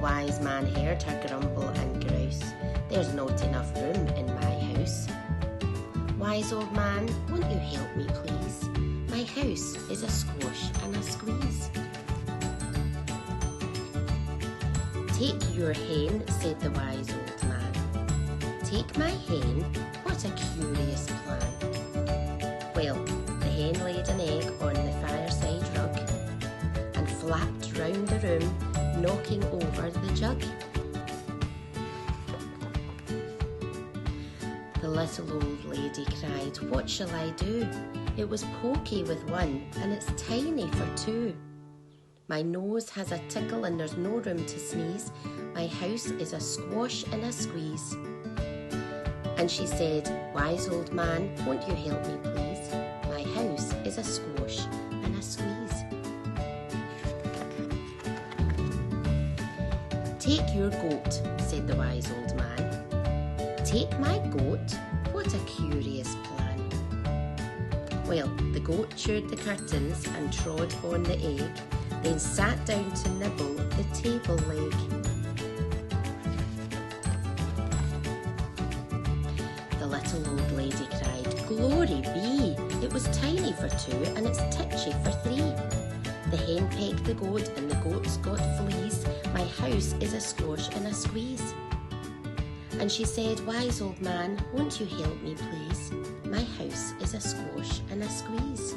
wise man heard her grumble and grouse. "There's not enough room in my house." "Wise old man, won't you help me please? My house is a squash and a squeeze." "Take your hen," said the wise old man. "Take my hen? What a curious plan." Well, the hen laid an egg on the fireside rug and flapped round the room, knocking over the jug. The little old lady cried, "What shall I do? It was pokey with one and it's tiny for two. My nose has a tickle and there's no room to sneeze. My house is a squash and a squeeze." And she said, "Wise old man, won't you help me please? My house is a squash and a squeeze." "Take your goat," said the wise old man. "Take my goat? What a curious plan." Well, the goat chewed the curtains and trod on the egg, then sat down to nibble the table leg. The little old lady cried, "Glory be! It was tiny for two and it's titchy for three. The hen pecked the goat and the goat's got fleas. My house is a squash and a squeeze." And she said, "Wise old man, won't you help me please? My house is a squash and a squeeze."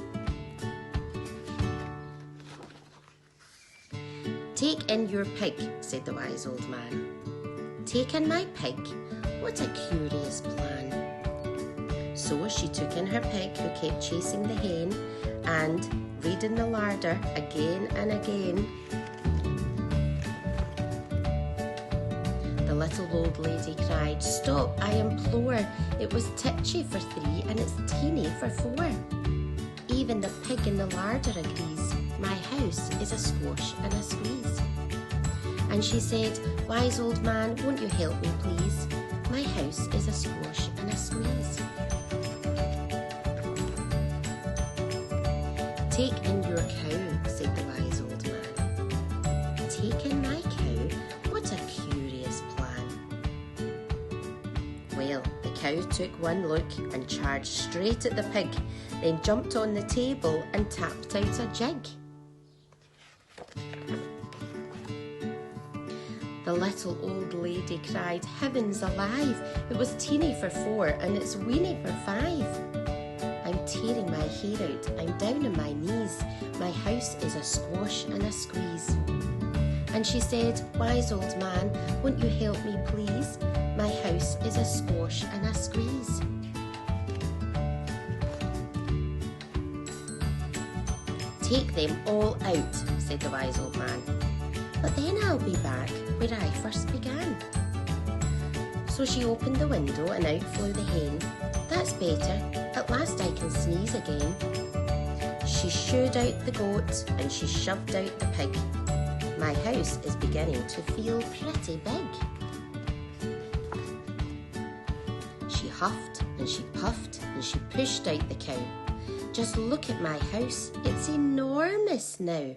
"Take in your pig," said the wise old man. "Take in my pig? What a curious plan." So she took in her pig, who kept chasing the hen and raiding the larder again and again. The little old lady cried, "Stop, I implore. It was titchy for three and it's teeny for four. Even the pig in the larder agrees. My house is a squash and a squeeze." And she said, "Wise old man, won't you help me please? My house is a squash and a squeeze." "Take in your cow," said the wise old man. "Take in my cow? What a curious plan." Well, the cow took one look and charged straight at the pig, then jumped on the table and tapped out a jig. The little old lady cried, "Heavens alive! It was teeny for four and it's weeny for five. I'm tearing my hair out, I'm down on my knees. My house is a squash and a squeeze." And she said, "Wise old man, won't you help me please? My house is a squash and a squeeze." "Take them all out," said the wise old man. "But then I'll be back where I first began." So she opened the window and out flew the hen. "That's better, at last I can sneeze again." She shooed out the goat and she shoved out the pig. My house is beginning to feel pretty big. She huffed and she puffed and she pushed out the cow. "Just look at my house, it's enormous now."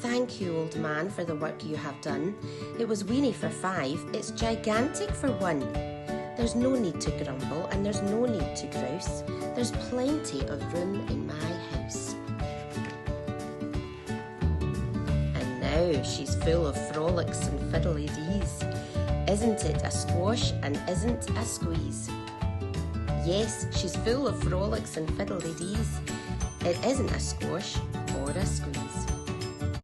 "Thank you, old man, for the work you have done. It was weeny for five, it's gigantic for one. There's no need to grumble and there's no need to grouse. There's plenty of room in my house." And now she's full of frolics and fiddly-dees. Isn't it a squash and isn't a squeeze? Yes, she's full of frolics and fiddly-dees. It isn't a squash or a squeeze.